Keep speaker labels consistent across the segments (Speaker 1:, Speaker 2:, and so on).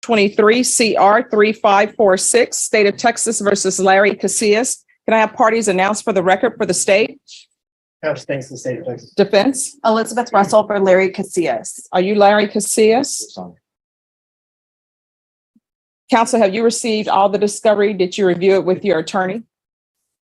Speaker 1: 23 CR 3546, State of Texas versus Larry Casillas. Can I have parties announced for the record for the state?
Speaker 2: Couch, thanks to the state of Texas.
Speaker 1: Defense?
Speaker 3: Elizabeth Russell for Larry Casillas.
Speaker 1: Are you Larry Casillas? Counsel, have you received all the discovery? Did you review it with your attorney?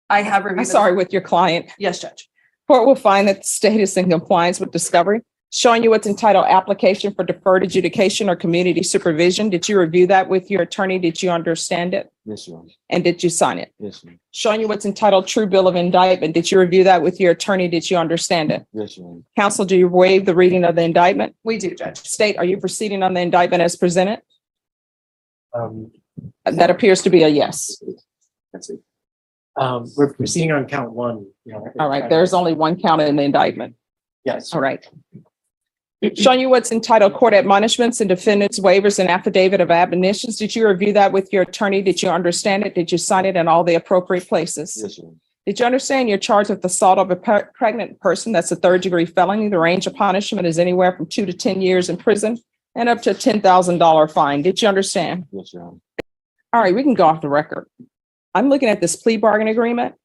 Speaker 3: I have reviewed.
Speaker 1: I'm sorry, with your client.
Speaker 3: Yes, Judge.
Speaker 1: Court will find that the state is in compliance with discovery, showing you what's entitled application for deferred adjudication or community supervision. Did you review that with your attorney? Did you understand it?
Speaker 4: Yes, ma'am.
Speaker 1: And did you sign it?
Speaker 4: Yes, ma'am.
Speaker 1: Showing you what's entitled true bill of indictment. Did you review that with your attorney? Did you understand it?
Speaker 4: Yes, ma'am.
Speaker 1: Counsel, do you waive the reading of the indictment?
Speaker 3: We do, Judge.
Speaker 1: State, are you proceeding on the indictment as presented?
Speaker 2: Um,
Speaker 1: That appears to be a yes.
Speaker 2: That's it. We're proceeding on count one.
Speaker 1: All right, there's only one count in the indictment.
Speaker 2: Yes.
Speaker 1: All right. Showing you what's entitled court admonishments and defendants waivers and affidavit of admonitions. Did you review that with your attorney? Did you understand it? Did you sign it in all the appropriate places?
Speaker 4: Yes, ma'am.
Speaker 1: Did you understand you're charged with assault of a pregnant person? That's a third-degree felony. The range of punishment is anywhere from 2 to 10 years in prison and up to a $10,000 fine. Did you understand?
Speaker 4: Yes, ma'am.
Speaker 1: All right, we can go off the record. I'm looking at this plea bargain agreement.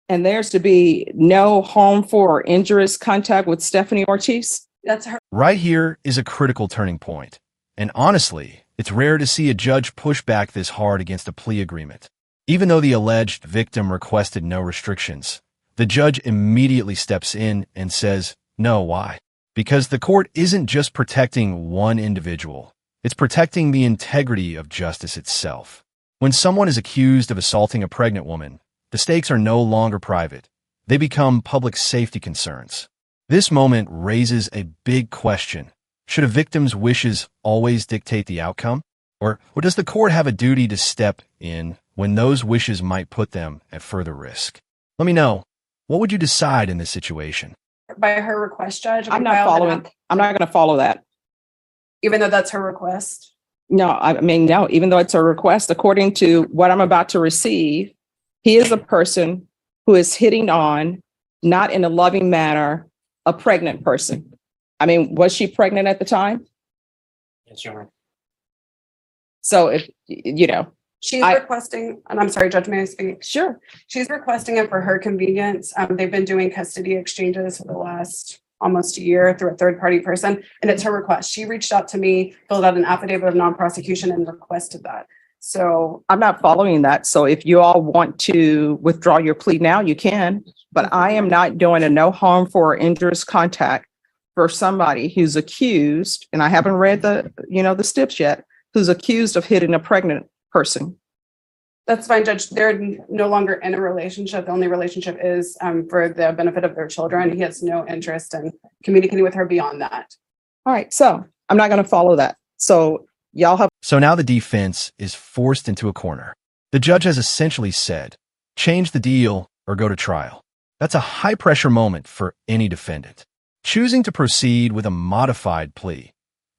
Speaker 1: And there's to be no harmful or injurious contact with Stephanie Ortiz.
Speaker 3: That's her.
Speaker 5: Right here is a critical turning point. And honestly, it's rare to see a judge push back this hard against a plea agreement. Even though the alleged victim requested no restrictions, the judge immediately steps in and says, no, why? Because the court isn't just protecting one individual. It's protecting the integrity of justice itself. When someone is accused of assaulting a pregnant woman, the stakes are no longer private. They become public safety concerns. This moment raises a big question. Should a victim's wishes always dictate the outcome? Or does the court have a duty to step in when those wishes might put them at further risk? Let me know. What would you decide in this situation?
Speaker 3: By her request, Judge.
Speaker 1: I'm not following. I'm not going to follow that.
Speaker 3: Even though that's her request.
Speaker 1: No, I mean, no, even though it's a request, according to what I'm about to receive, he is a person who is hitting on, not in a loving manner, a pregnant person. I mean, was she pregnant at the time?
Speaker 2: Yes, Your Honor.
Speaker 1: So if, you know.
Speaker 3: She's requesting, and I'm sorry, Judge, may I speak?
Speaker 1: Sure.
Speaker 3: She's requesting it for her convenience. They've been doing custody exchanges for the last almost a year through a third-party person, and it's her request. She reached out to me, filled out an affidavit of non-prosecution, and requested that. So
Speaker 1: I'm not following that. So if you all want to withdraw your plea now, you can, but I am not doing a no harmful or injurious contact for somebody who's accused, and I haven't read the steps yet, who's accused of hitting a pregnant person.
Speaker 3: that's fine, Judge. They're no longer in a relationship. The only relationship is for the benefit of their children. He has no interest in communicating with her beyond that.
Speaker 1: All right. So I'm not going to follow that. So y'all have.
Speaker 5: So now the defense is forced into a corner. The judge has essentially said, change the deal or go to trial. That's a high-pressure moment for any defendant. Choosing to proceed with a modified plea,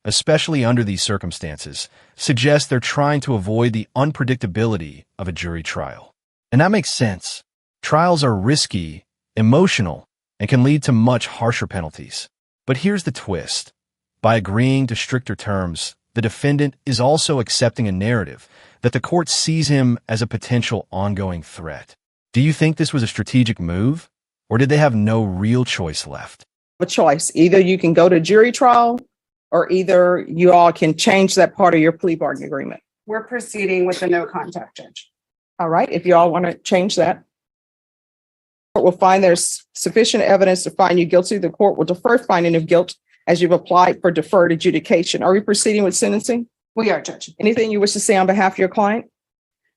Speaker 5: especially under these circumstances, suggests they're trying to avoid the unpredictability of a jury trial. And that makes sense. Trials are risky, emotional, and can lead to much harsher penalties. But here's the twist. By agreeing to stricter terms, the defendant is also accepting a narrative that the court sees him as a potential ongoing threat. Do you think this was a strategic move, or did they have no real choice left?
Speaker 1: A choice. Either you can go to jury trial, or either you all can change that part of your plea bargain agreement.
Speaker 3: We're proceeding with the no contact, Judge.
Speaker 1: All right. If you all want to change that, the court will find there's sufficient evidence to find you guilty. The court will defer finding of guilt as you've applied for deferred adjudication. Are we proceeding with sentencing?
Speaker 3: We are, Judge.
Speaker 1: Anything you wish to say on behalf of your client?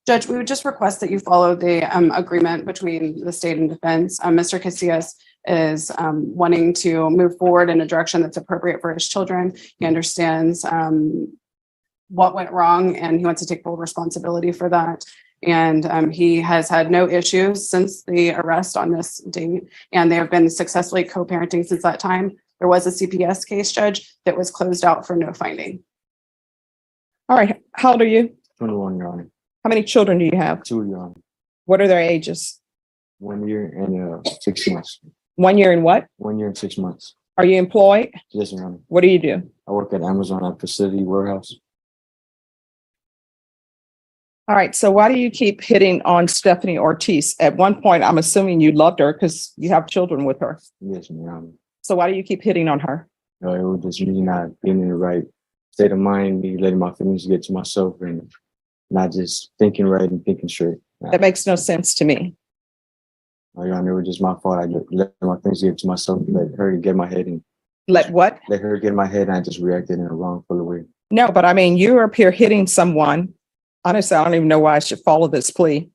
Speaker 3: Judge, we would just request that you follow the agreement between the state and defense. Mr. Casillas is wanting to move forward in a direction that's appropriate for his children. He understands what went wrong, and he wants to take full responsibility for that. And he has had no issues since the arrest on this date, and they have been successfully co-parenting since that time. There was a CPS case, Judge, that was closed out for no finding.
Speaker 1: All right. How old are you?
Speaker 4: 21, Your Honor.
Speaker 1: How many children do you have?
Speaker 4: 2, Your Honor.
Speaker 1: What are their ages?
Speaker 4: 1 year and 6 months.
Speaker 1: 1 year and what?
Speaker 4: 1 year and 6 months.
Speaker 1: Are you employed?
Speaker 4: Yes, Your Honor.
Speaker 1: What do you do?
Speaker 4: I work at Amazon at Facility Warehouse.
Speaker 1: All right. So why do you keep hitting on Stephanie Ortiz? At one point, I'm assuming you loved her because you have children with her.
Speaker 4: Yes, Your Honor.
Speaker 1: So why do you keep hitting on her?
Speaker 4: No, it was just me not being in the right state of mind, me letting my feelings get to myself and not just thinking right and thinking straight.
Speaker 1: That makes no sense to me.
Speaker 4: No, Your Honor, it was just my fault. I let my feelings get to myself, let her get in my head and
Speaker 1: Let what?
Speaker 4: let her get in my head, and I just reacted in a wrongful way.
Speaker 1: No, but I mean, you're up here hitting someone. Honestly, I don't even know why I should follow this plea,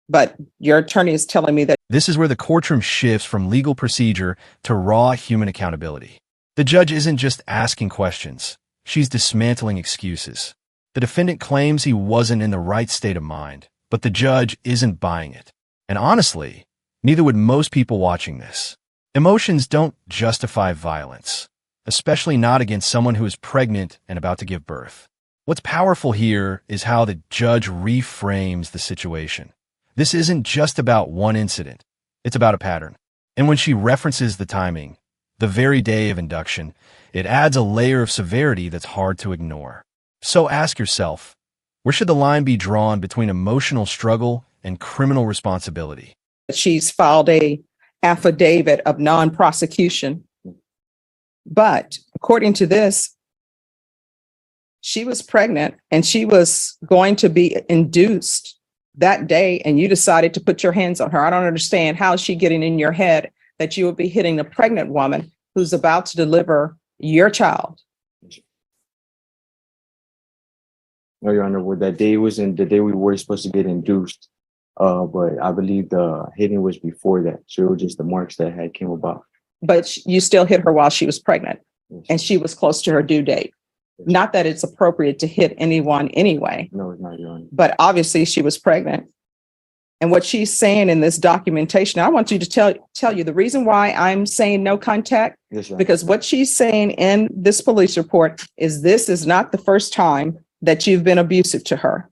Speaker 1: but your attorney is telling me that.
Speaker 5: This is where the courtroom shifts from legal procedure to raw human accountability. The judge isn't just asking questions. She's dismantling excuses. The defendant claims he wasn't in the right state of mind, but the judge isn't buying it. And honestly, neither would most people watching this. Emotions don't justify violence, especially not against someone who is pregnant and about to give birth. What's powerful here is how the judge reframes the situation. This isn't just about one incident. It's about a pattern. And when she references the timing, the very day of induction, it adds a layer of severity that's hard to ignore. So ask yourself, where should the line be drawn between emotional struggle and criminal responsibility?
Speaker 1: She's filed a affidavit of non-prosecution. But according to this, she was pregnant and she was going to be induced that day, and you decided to put your hands on her. I don't understand how is she getting in your head that you would be hitting a pregnant woman who's about to deliver your child.
Speaker 4: No, Your Honor, well, that day wasn't the day we were supposed to get induced. But I believe the hitting was before that. So it was just the marks that had came about.
Speaker 1: But you still hit her while she was pregnant
Speaker 4: Yes.
Speaker 1: and she was close to her due date.
Speaker 4: Yes.
Speaker 1: Not that it's appropriate to hit anyone anyway,
Speaker 4: No, it's not, Your Honor.
Speaker 1: but obviously she was pregnant. And what she's saying in this documentation, I want you to tell you the reason why I'm saying no contact,
Speaker 4: Yes, Your Honor.
Speaker 1: because what she's saying in this police report is this is not the first time that you've been abusive to her.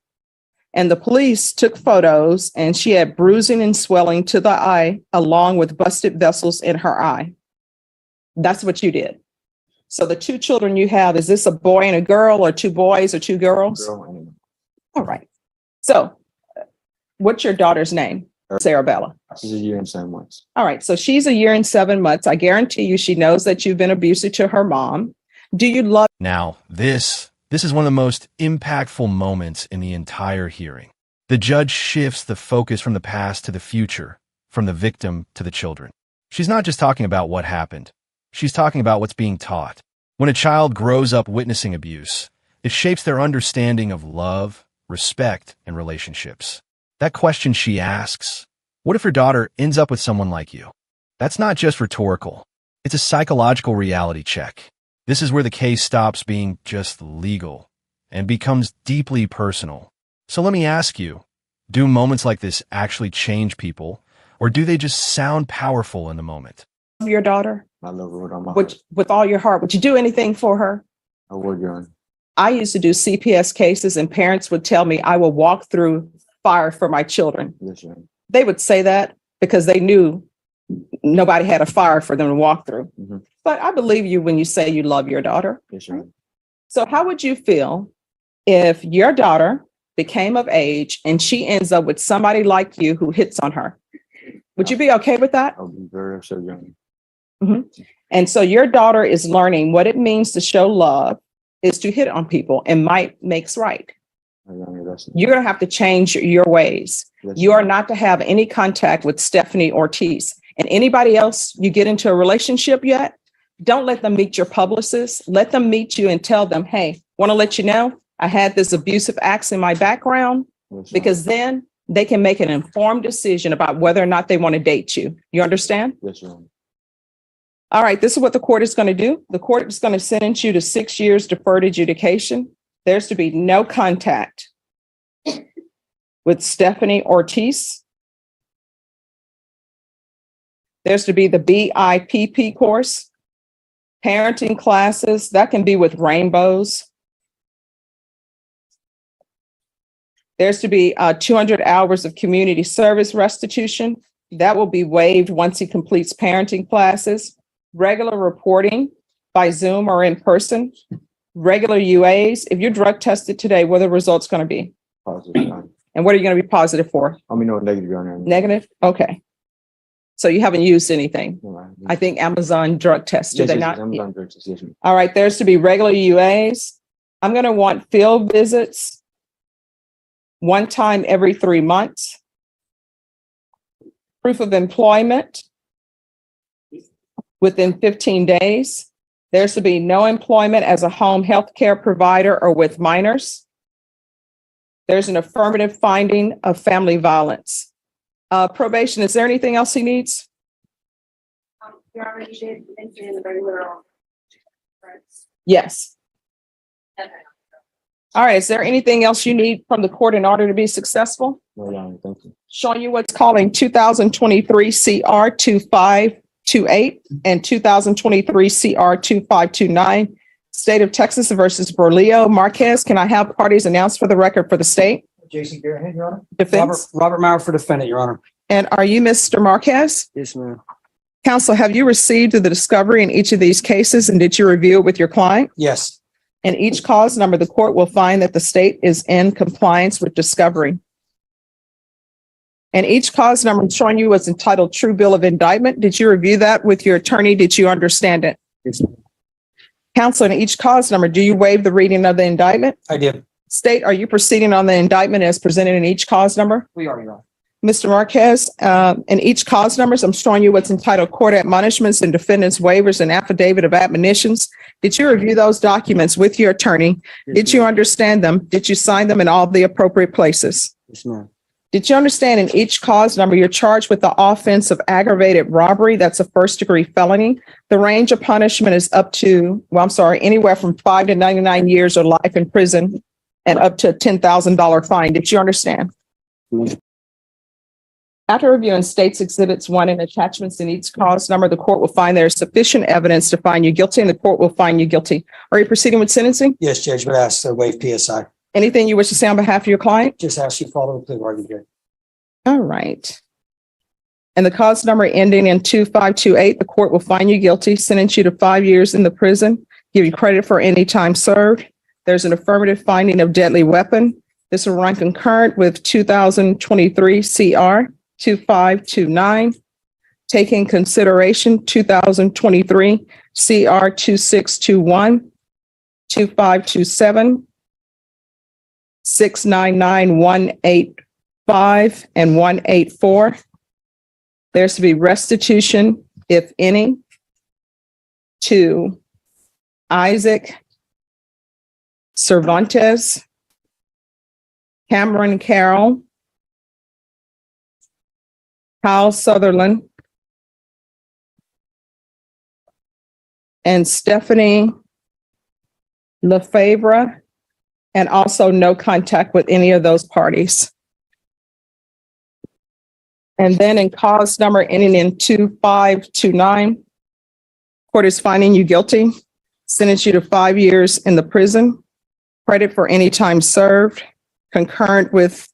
Speaker 1: And the police took photos and she had bruising and swelling to the eye along with busted vessels in her eye. That's what you did. So the two children you have, is this a boy and a girl or two boys or two girls?
Speaker 4: Girl, and
Speaker 1: All right. So what's your daughter's name? Sarabella.
Speaker 4: she's a year and 7 months.
Speaker 1: All right. So she's a year and 7 months. I guarantee you she knows that you've been abusive to her mom. Do you love?
Speaker 5: Now, this is one of the most impactful moments in the entire hearing. The judge shifts the focus from the past to the future, from the victim to the children. She's not just talking about what happened. She's talking about what's being taught. When a child grows up witnessing abuse, it shapes their understanding of love, respect, and relationships. That question she asks, what if your daughter ends up with someone like you? That's not just rhetorical. It's a psychological reality check. This is where the case stops being just legal and becomes deeply personal. So let me ask you, do moments like this actually change people, or do they just sound powerful in the moment?
Speaker 1: Your daughter
Speaker 4: I love her with all my heart.
Speaker 1: with all your heart? Would you do anything for her?
Speaker 4: I would, Your Honor.
Speaker 1: I used to do CPS cases and parents would tell me I will walk through fire for my children.
Speaker 4: Yes, Your Honor.
Speaker 1: They would say that because they knew nobody had a fire for them to walk through.
Speaker 4: Mhm.
Speaker 1: But I believe you when you say you love your daughter.
Speaker 4: Yes, Your Honor.
Speaker 1: So how would you feel if your daughter became of age and she ends up with somebody like you who hits on her? Would you be okay with that?
Speaker 4: I'll be very upset, Your Honor.
Speaker 1: And so your daughter is learning what it means to show love is to hit on people, and might makes right.
Speaker 4: Your Honor, that's
Speaker 1: You're going to have to change your ways.
Speaker 4: yes,
Speaker 1: You are not to have any contact with Stephanie Ortiz. And anybody else you get into a relationship yet, don't let them meet your publicist. Let them meet you and tell them, hey, want to let you know I had this abusive acts in my background,
Speaker 4: Yes, Your Honor.
Speaker 1: because then they can make an informed decision about whether or not they want to date you. You understand?
Speaker 4: Yes, Your Honor.
Speaker 1: All right, this is what the court is going to do. The court is going to sentence you to 6 years deferred adjudication. There's to be no contact with Stephanie Ortiz. There's to be the BIPP course, parenting classes. That can be with rainbows. There's to be 200 hours of community service restitution. That will be waived once he completes parenting classes. regular reporting by Zoom or in person, regular UAs. If you're drug tested today, what are the results going to be?
Speaker 4: Positive, Your Honor.
Speaker 1: And what are you going to be positive for?
Speaker 4: No, negative, Your Honor.
Speaker 1: Negative? Okay. So you haven't used anything.
Speaker 4: No, I-
Speaker 1: I think Amazon drug tests, do
Speaker 4: Yes,
Speaker 1: they
Speaker 4: yes,
Speaker 1: not?
Speaker 4: I'm done, Judge. Yes, ma'am.
Speaker 1: All right, there's to be regular UAs. I'm going to want field visits one time every 3 months. Proof of employment within 15 days. There's to be no employment as a home health care provider or with minors. There's an affirmative finding of family violence. Probation, is there anything else he needs?
Speaker 6: You already did mention the regular.
Speaker 1: Yes. All right, is there anything else you need from the court in order to be successful?
Speaker 4: No, Your Honor, thank you.
Speaker 1: Showing you what's calling 2023 CR 2528 and 2023 CR 2529, State of Texas versus Berlio Marquez. Can I have parties announced for the record for the state
Speaker 7: Jason Garrett, Your Honor.
Speaker 1: defense?
Speaker 7: Robert Mauer for defendant, Your Honor.
Speaker 1: And are you Mr. Marquez?
Speaker 7: Yes, ma'am.
Speaker 1: Counsel, have you received the discovery in each of these cases and did you review it with your client?
Speaker 7: Yes.
Speaker 1: And each cause number, the court will find that the state is in compliance with discovery. And each cause number showing you was entitled True Bill of Indictment. Did you review that with your attorney? Did you understand it?
Speaker 7: Yes, ma'am.
Speaker 1: Counsel, in each cause number, do you waive the reading of the indictment?
Speaker 7: I did.
Speaker 1: State, are you proceeding on the indictment as presented in each cause number?
Speaker 7: We are, Your Honor.
Speaker 1: Mr. Marquez, in each cause numbers, I'm showing you what's entitled Court Admonishments and Defendants Waivers and Affidavit of Admonitions. Did you review those documents with your attorney?
Speaker 7: Yes,
Speaker 1: Did you
Speaker 7: ma'am.
Speaker 1: understand them? Did you sign them in all the appropriate places?
Speaker 7: Yes, ma'am.
Speaker 1: Did you understand in each cause number, you're charged with the offense of aggravated robbery? That's a first-degree felony. The range of punishment is anywhere from 5 to 99 years or life in prison and up to a $10,000 fine. Did you understand?
Speaker 7: Yes.
Speaker 1: After reviewing states exhibits 1 and attachments in each cause number, the court will find there is sufficient evidence to find you guilty and the court will find you guilty. Are you proceeding with sentencing?
Speaker 7: Yes, Judge, but ask to waive PSI.
Speaker 1: Anything you wish to say on behalf of your client?
Speaker 7: Just ask you to follow the plea bargain here.
Speaker 1: All right. And the cause number ending in 2528, the court will find you guilty, sentence you to 5 years in the prison, give you credit for any time served. There's an affirmative finding of deadly weapon. This will run concurrent with 2023 CR 2529. Taking consideration 2023 CR 2621, 2527, 699185 and 184. There's to be restitution, if any, to Isaac Cervantes, Cameron Carroll, Kyle Sutherland, and Stephanie Lefebvre, and also no contact with any of those parties. And then in cause number ending in 2529, court is finding you guilty, sentence you to 5 years in the prison, credit for any time served, concurrent with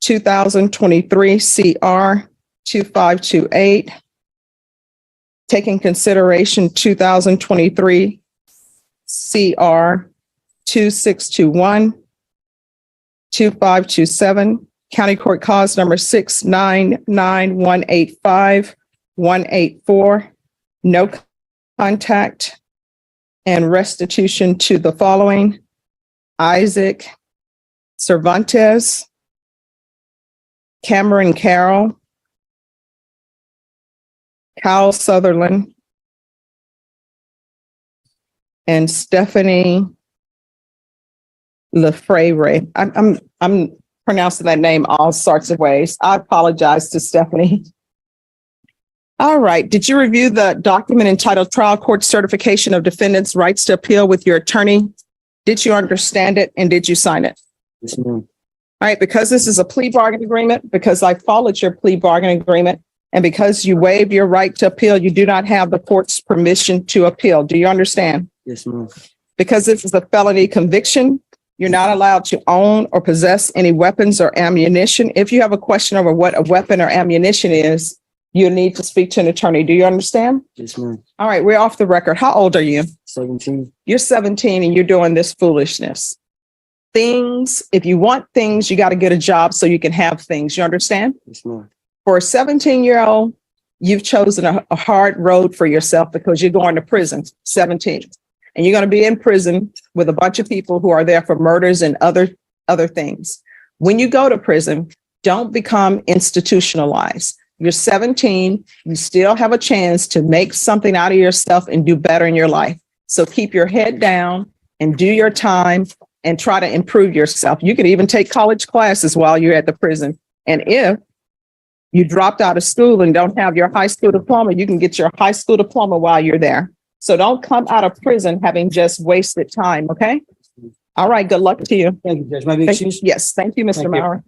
Speaker 1: 2023 CR 2528, taking consideration 2023 CR 2621, 2527, County Court Cause number 699185, 184, no contact, and restitution to the following: Isaac Cervantes, Cameron Carroll, Kyle Sutherland, and Stephanie Lefebvre. I'm pronouncing that name all sorts of ways. I apologize to Stephanie. All right. Did you review the document entitled Trial Court Certification of Defendants' Rights to Appeal with your attorney? Did you understand it and did you sign it?
Speaker 7: Yes, ma'am.
Speaker 1: All right. Because this is a plea bargain agreement, because I followed your plea bargain agreement, and because you waived your right to appeal, you do not have the court's permission to appeal. Do you understand?
Speaker 7: Yes, ma'am.
Speaker 1: Because this is a felony conviction, you're not allowed to own or possess any weapons or ammunition. If you have a question over what a weapon or ammunition is, You need to speak to an attorney. Do you understand?
Speaker 7: Yes, ma'am.
Speaker 1: All right, we're off the record. How old are you?
Speaker 7: 17.
Speaker 1: You're 17 and you're doing this foolishness. Things, if you want things, you got to get a job so you can have things. You understand?
Speaker 7: Yes, ma'am.
Speaker 1: For a 17-year-old, you've chosen a hard road for yourself because you're going to prison, 17. And you're going to be in prison with a bunch of people who are there for murders and other things. When you go to prison, don't become institutionalized. You're 17, you still have a chance to make something out of yourself and do better in your life. So keep your head down and do your time and try to improve yourself. You can even take college classes while you're at the prison. And if you dropped out of school and don't have your high school diploma, you can get your high school diploma while you're there. So don't come out of prison having just wasted time, okay? All right, good luck to you.
Speaker 7: Thank you, Judge. May I be excused?
Speaker 1: Yes, thank you, Mr.
Speaker 7: Thank you.
Speaker 1: Maurer.